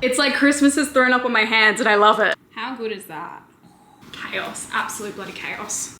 It's like Christmas is thrown up on my hands and I love it. How good is that? Chaos, absolute bloody chaos.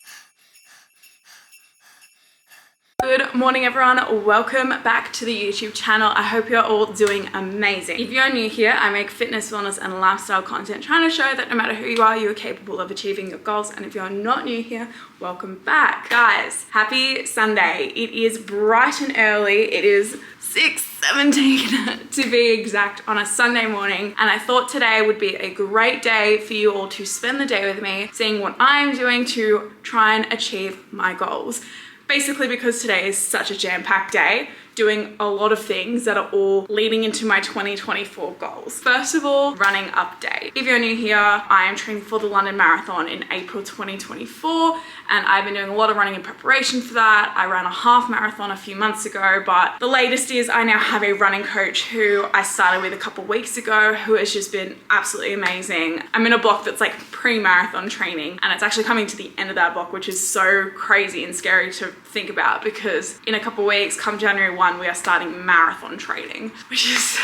Good morning everyone, welcome back to the YouTube channel. I hope you're all doing amazing. If you're new here, I make fitness, wellness and lifestyle content trying to show that no matter who you are, you are capable of achieving your goals. And if you're not new here, welcome back. Guys, happy Sunday. It is bright and early. It is 6:17 to be exact on a Sunday morning, and I thought today would be a great day for you all to spend the day with me, seeing what I'm doing to try and achieve my goals. Basically because today is such a jam-packed day, doing a lot of things that are all leading into my 2024 goals. First of all, running update. If you're new here, I am training for the London Marathon in April 2024, and I've been doing a lot of running in preparation for that. I ran a half marathon a few months ago, but the latest is I now have a running coach who I started with a couple weeks ago, who has just been absolutely amazing. I'm in a block that's like pre-marathon training, and it's actually coming to the end of that block, which is so crazy and scary to think about, because in a couple weeks, come January 1, we are starting marathon training, which is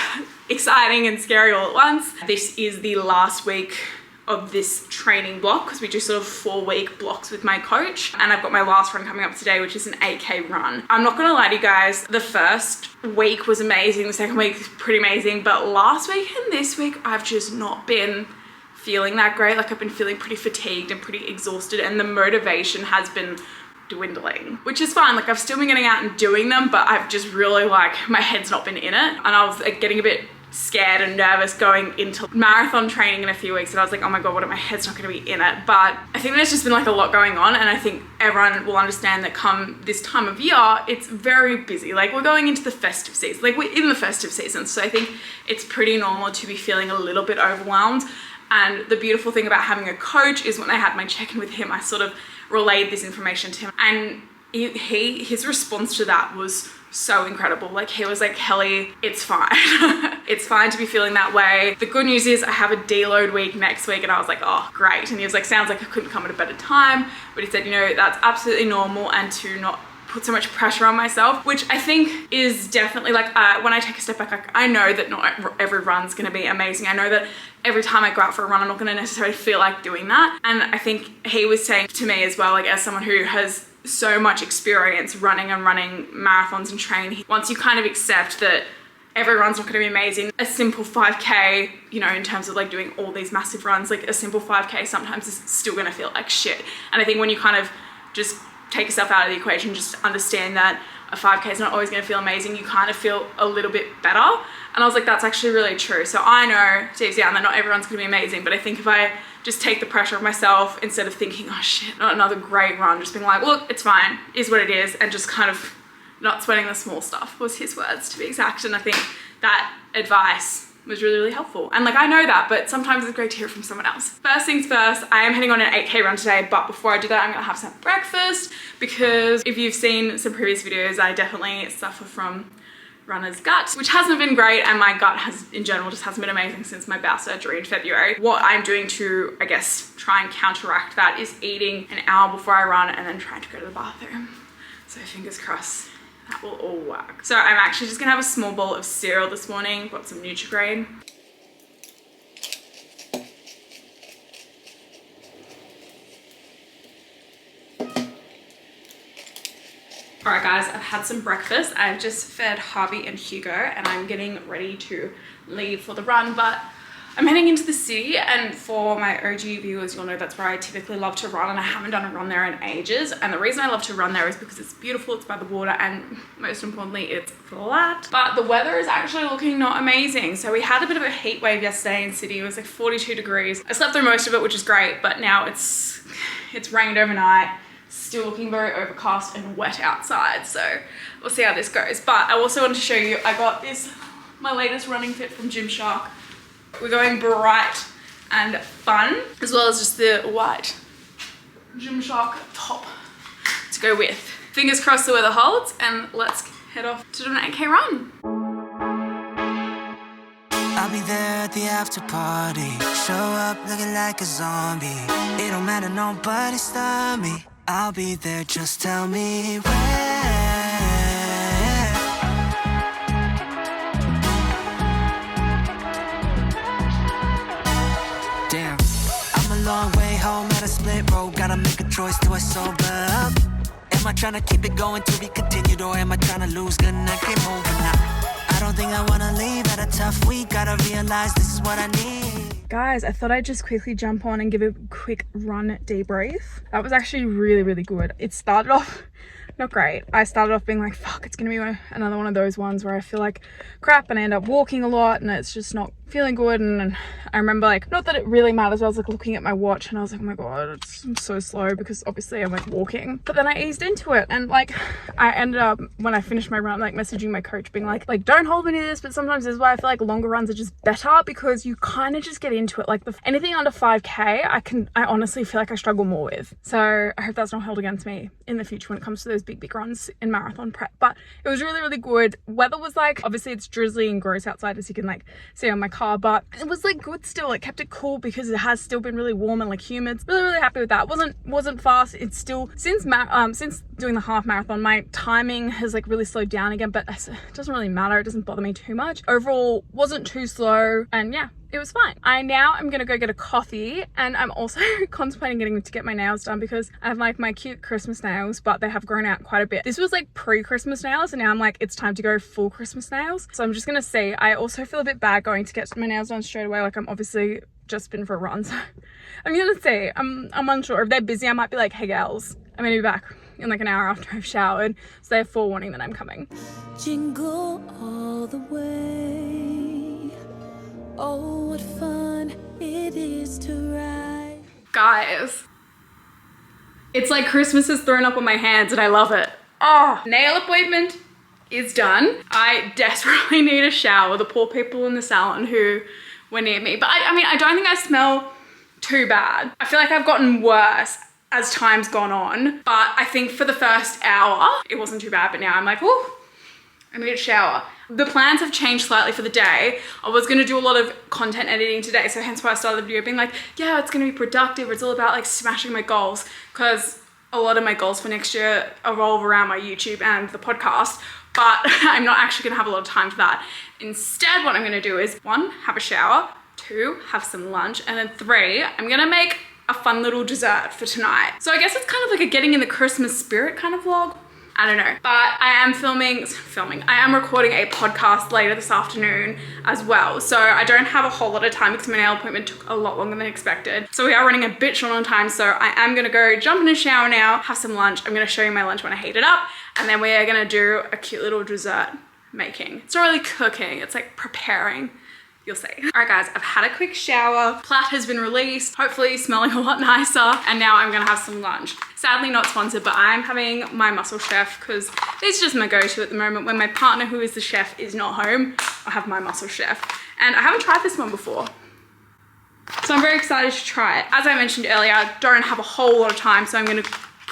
exciting and scary all at once. This is the last week of this training block because we do sort of 4-week blocks with my coach, and I've got my last run coming up today, which is an 8K run. I'm not gonna lie to you guys, the first week was amazing, the second week was pretty amazing, but last week and this week I've just not been feeling that great. Like I've been feeling pretty fatigued and pretty exhausted, and the motivation has been dwindling, which is fine. Like I've still been getting out and doing them, but I've just really like, my head's not been in it, and I was like, getting a bit scared and nervous going into marathon training in a few weeks, and I was like, oh my god, what if my head's not going to be in it? But I think there's just been like a lot going on, and I think everyone will understand that come this time of year, it's very busy. Like we're going into the festive season, like we're in the festive season, so I think it's pretty normal to be feeling a little bit overwhelmed. And the beautiful thing about having a coach is when I had my check-in with him, I sort of relayed this information to him, and his response to that was so incredible. Like he was like, Kelly, it's fine. It's fine to be feeling that way. The good news is I have a deload week next week. And I was like, oh great. And he was like, sounds like I couldn't come at a better time, but he said, you know, that's absolutely normal, and to not put so much pressure on myself, which I think is definitely like, when I take a step back, like, I know that not every run's gonna be amazing. I know that every time I go out for a run, I'm not gonna necessarily feel like doing that. And I think he was saying to me as well, like as someone who has so much experience running marathons and training, once you kind of accept that every run's not gonna be amazing, a simple 5K, you know, in terms of like doing all these massive runs, like a simple 5K sometimes is still gonna feel like shit. And I think when you kind of just take yourself out of the equation, just understand that a 5K is not always going to feel amazing, you kind of feel a little bit better. And I was like, that's actually really true. So I know deep down that not everyone's going to be amazing, but I think if I just take the pressure off myself, instead of thinking, oh shit, not another great run, just being like, look, it's fine, is what it is, and just kind of not sweating the small stuff, was his words to be exact. And I think that advice was really, really helpful. And like, I know that, but sometimes it's great to hear from someone else. First things first, I am heading on an 8K run today, but before I do that, I'm gonna have some breakfast, because if you've seen some previous videos, I definitely suffer from runner's gut, which hasn't been great, and my gut has, in general, just hasn't been amazing since my bowel surgery in February. What I'm doing to, I guess, try and counteract that is eating an hour before I run and then trying to go to the bathroom. So fingers crossed that will all work. So I'm actually just gonna have a small bowl of cereal this morning, got some Nutri-Grain. All right guys, I've had some breakfast. I've just fed Harvey and Hugo, and I'm getting ready to leave for the run, but I'm heading into the city, and for my OG viewers, you'll know that's where I typically love to run, and I haven't done a run there in ages. And the reason I love to run there is because it's beautiful, it's by the water, and most importantly, it's flat. But the weather is actually looking not amazing. So we had a bit of a heat wave yesterday in Sydney. It was like 42 degrees. I slept through most of it, which is great, but now it's rained overnight. Still looking very overcast and wet outside, so we'll see how this goes. But I also wanted to show you, I got this, my latest running fit from Gymshark. We're going bright and fun, as well as just the white Gymshark top to go with. Fingers crossed the weather holds, and let's head off to do an 8K run. I'll be there at the after party. Show up looking like a zombie. It don't matter, nobody stop me. I'll be there, just tell me where. got a split road, gotta make a choice, do I sober up? Am I trying to keep it going to be continued, or am I trying to lose? Gonna keep moving now. I don't think I wanna leave at a tough week, gotta realize this is what I need. Guys, I thought I'd just quickly jump on and give a quick run debrief. That was actually really, really good. It started off not great. I started off being like, fuck, it's gonna be another one of those ones where I feel like crap and I end up walking a lot and it's just not feeling good. And I remember, like, not that it really matters, I was like looking at my watch and I was like, oh my god, I'm so slow, because obviously I'm like walking. But then I eased into it, and like I ended up, when I finished my run, like messaging my coach being like don't hold me to this, but sometimes this is why I feel like longer runs are just better, because you kind of just get into it. Like anything under 5k I honestly feel like I struggle more with. So I hope that's not held against me in the future when it comes to those big runs in marathon prep. But it was really, really good. Weather was like, obviously it's drizzly and gross outside, as you can like see on my car, but it was like good still. It kept it cool because it has still been really warm and like humid. Really, really happy with that. Wasn't fast. It's still, since doing the half marathon, my timing has like really slowed down again, but it doesn't really matter. It doesn't bother me too much. Overall, wasn't too slow, and yeah, it was fine. I'm gonna go get a coffee, and I'm also contemplating getting to get my nails done, because I have like my cute Christmas nails, but they have grown out quite a bit. This was like pre-Christmas nails, and now I'm like, it's time to go full Christmas nails. So I'm just gonna see. I also feel a bit bad going to get my nails done straight away. Like, I'm obviously just been for a run, so I'm gonna see. I'm unsure. If they're busy, I might be like, hey girls, I'm gonna be back in like an hour after I've showered, so they're forewarning that I'm coming. Jingle all the way. Oh, what fun it is to ride. Guys, it's like Christmas is thrown up on my hands and I love it. Oh, nail appointment is done. I desperately need a shower. The poor people in the salon who were near me. But I mean, I don't think I smell too bad. I feel like I've gotten worse as time's gone on. But I think for the first hour, it wasn't too bad. But now I'm like, oh, I need a shower. The plans have changed slightly for the day. I was gonna do a lot of content editing today, so hence why I started the video being like, yeah, it's gonna be productive. It's all about like smashing my goals, because a lot of my goals for next year revolve around my YouTube and the podcast, but I'm not actually gonna have a lot of time for that. Instead, what I'm gonna do is 1, have a shower, 2, have some lunch, and then 3, I'm gonna make a fun little dessert for tonight. So I guess it's kind of like a getting in the Christmas spirit kind of vlog. I don't know, but I am recording a podcast later this afternoon as well. So I don't have a whole lot of time because my nail appointment took a lot longer than expected. So we are running a bit short on time. So I am gonna go jump in a shower now, have some lunch. I'm gonna show you my lunch when I heat it up. And then we are gonna do a cute little dessert making. It's not really cooking, it's like preparing. You'll see. All right guys, I've had a quick shower. Plat has been released, hopefully smelling a lot nicer. And now I'm gonna have some lunch. Sadly not sponsored, but I'm having my Muscle Chef because it's just my go-to at the moment. When my partner, who is the chef, is not home, I have my Muscle Chef. And I haven't tried this one before, so I'm very excited to try it. As I mentioned earlier, I don't have a whole lot of time, so I'm gonna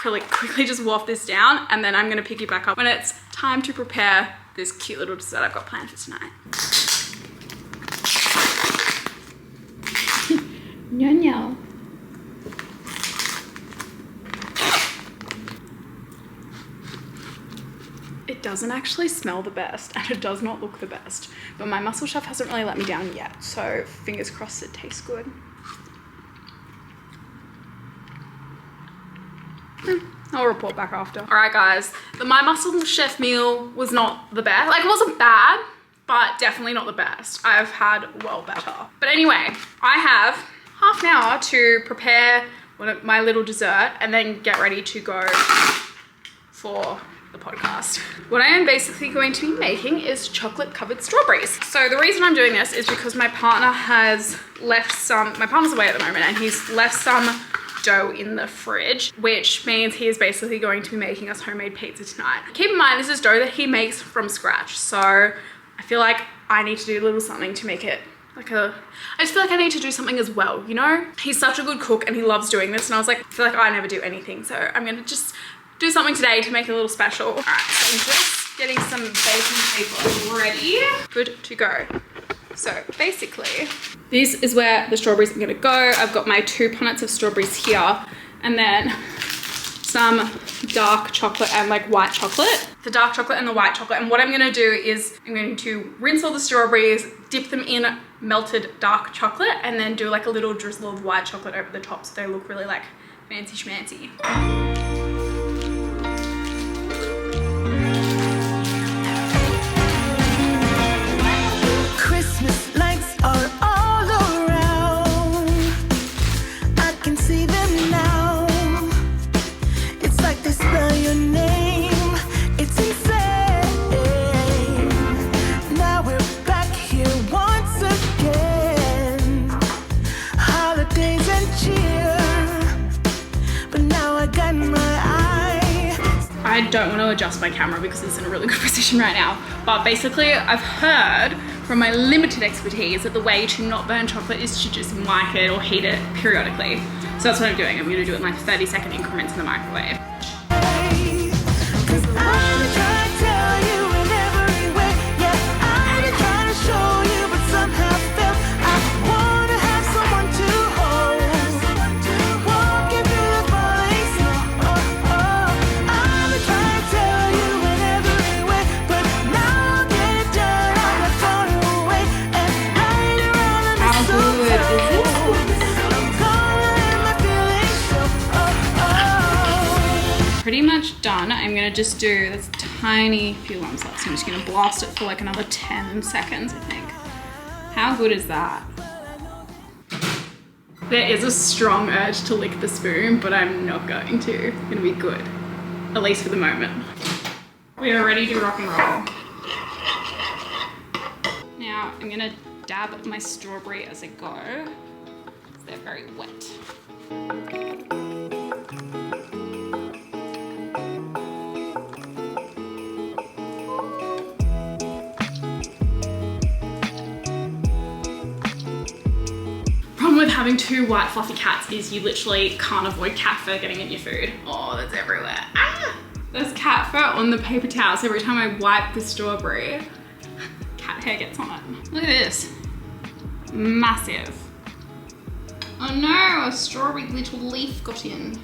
really quickly just waft this down, and then I'm gonna pick you back up when it's time to prepare this cute little dessert I've got planned for tonight. No. It doesn't actually smell the best, and it does not look the best, but my Muscle Chef hasn't really let me down yet, so fingers crossed it tastes good. I'll report back after. All right guys, My Muscle Chef meal was not the best. Like, it wasn't bad, but definitely not the best. I've had well better. But anyway, I have half an hour to prepare my little dessert and then get ready to go for the podcast. What I am basically going to be making is chocolate covered strawberries. So the reason I'm doing this is because my partner has left some, my partner's away at the moment, and he's left some dough in the fridge, which means he is basically going to be making us homemade pizza tonight. Keep in mind, this is dough that he makes from scratch. So I feel like I need to do a little something to make it like I just feel like I need to do something as well, you know? He's such a good cook and he loves doing this, and I was like, I feel like I never do anything. So I'm gonna just do something today to make it a little special. All right, so I'm just getting some baking paper ready. Good to go. So basically, this is where the strawberries are gonna go. I've got my 2 punnets of strawberries here, and then some dark chocolate and like white chocolate. the dark chocolate and the white chocolate. And what I'm gonna do is I'm going to rinse all the strawberries, dip them in melted dark chocolate, and then do like a little drizzle of white chocolate over the top so they look really like fancy schmancy. Christmas lights are all around. I can see them now. It's like they spell your name. It's insane. Now we're back here once again. Holidays and cheer. But now I got my eye. I don't want to adjust my camera because it's in a really good position right now. But basically, I've heard from my limited expertise that the way to not burn chocolate is to just mic it or heat it periodically. So that's what I'm doing. I'm going to do it in like 30-second increments in the microwave. Pretty much done. I'm gonna just do this tiny few lumps left. So I'm just gonna blast it for like another 10 seconds, I think. How good is that? There is a strong urge to lick the spoon, but I'm not going to. It's gonna be good, at least for the moment. We are ready to rock and roll. Now I'm gonna dab my strawberry as I go. They're very wet. With having two white fluffy cats is you literally can't avoid cat fur getting in your food. Oh, that's everywhere. Ah! There's cat fur on the paper towels every time I wipe the strawberry. Cat hair gets on it. Look at this. Massive. Oh no, a strawberry little leaf got in.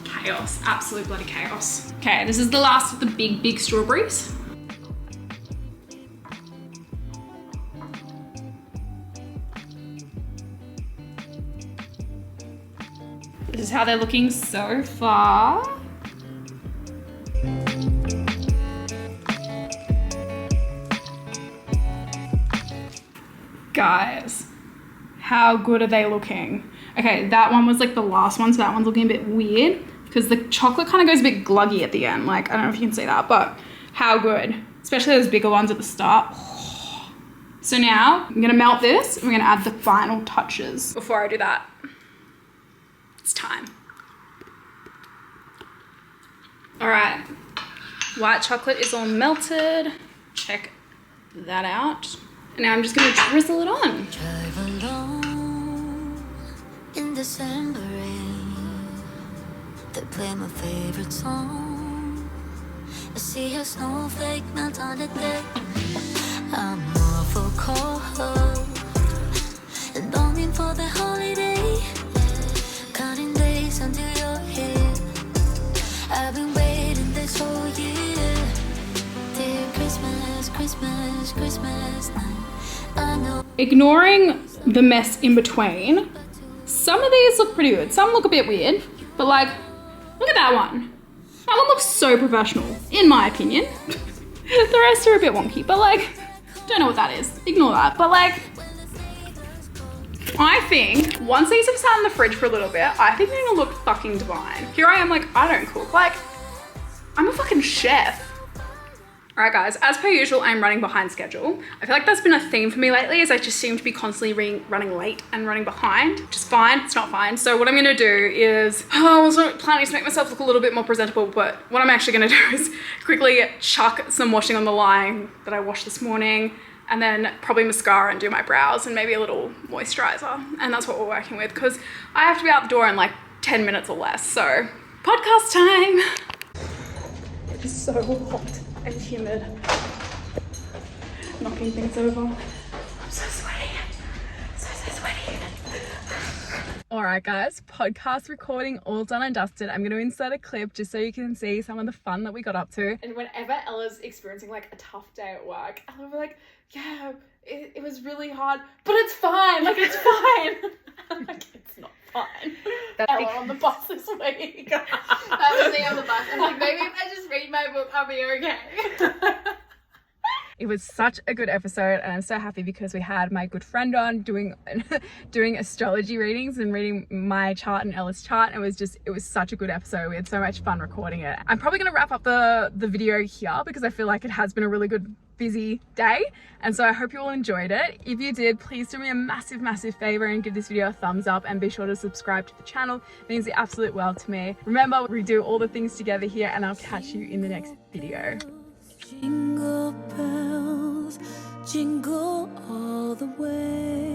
Chaos, absolute bloody chaos. Okay, this is the last of the big strawberries. This is how they're looking so far. Guys, how good are they looking? Okay, that one was like the last one, so that one's looking a bit weird because the chocolate kind of goes a bit gluggy at the end. Like, I don't know if you can see that, but how good? Especially those bigger ones at the start. So now I'm gonna melt this and we're gonna add the final touches. Before I do that, it's time. All right, white chocolate is all melted. Check that out. And now I'm just gonna drizzle it on. Drive alone in December rain. They play my favorite song. I see a snowflake melt on the deck. I'm awful cold and longing for the holiday. Counting days until you're here. I've been waiting this whole year. Dear Christmas, Christmas, Christmas night. I know. Ignoring the mess in between, some of these look pretty good. Some look a bit weird, but like, look at that one. That one looks so professional, in my opinion. The rest are a bit wonky, but like, don't know what that is. Ignore that. But like, I think once these have sat in the fridge for a little bit, I think they're gonna look fucking divine. Here I am like, I don't cook. Like, I'm a fucking chef. All right guys, as per usual, I'm running behind schedule. I feel like that's been a theme for me lately is I just seem to be constantly running late and running behind, which is fine, it's not fine. So what I'm gonna do is, I was planning to make myself look a little bit more presentable, but what I'm actually gonna do is quickly chuck some washing on the line that I washed this morning, and then probably mascara and do my brows and maybe a little moisturizer. And that's what we're working with because I have to be out the door in like 10 minutes or less. So podcast time. It is so hot and humid. Knocking things over. I'm so sweaty. So sweaty. Alright guys, podcast recording all done and dusted. I'm going to insert a clip just so you can see some of the fun that we got up to. And whenever Ella's experiencing like a tough day at work, Ella will be like, yeah, it was really hard, but it's fine, like it's fine. I'm like, it's not fine. Ella on the bus this week. That was me on the bus. I was like, maybe if I just read my book, I'll be okay. It was such a good episode, and I'm so happy because we had my good friend on doing astrology readings and reading my chart and Ella's chart. It was such a good episode. We had so much fun recording it. I'm probably going to wrap up the video here because I feel like it has been a really good busy day, and so I hope you all enjoyed it. If you did, please do me a massive favor and give this video a thumbs up, and be sure to subscribe to the channel. It means the absolute world to me. Remember, we do all the things together here, and I'll catch you in the next video. Jingle bells, jingle all the way.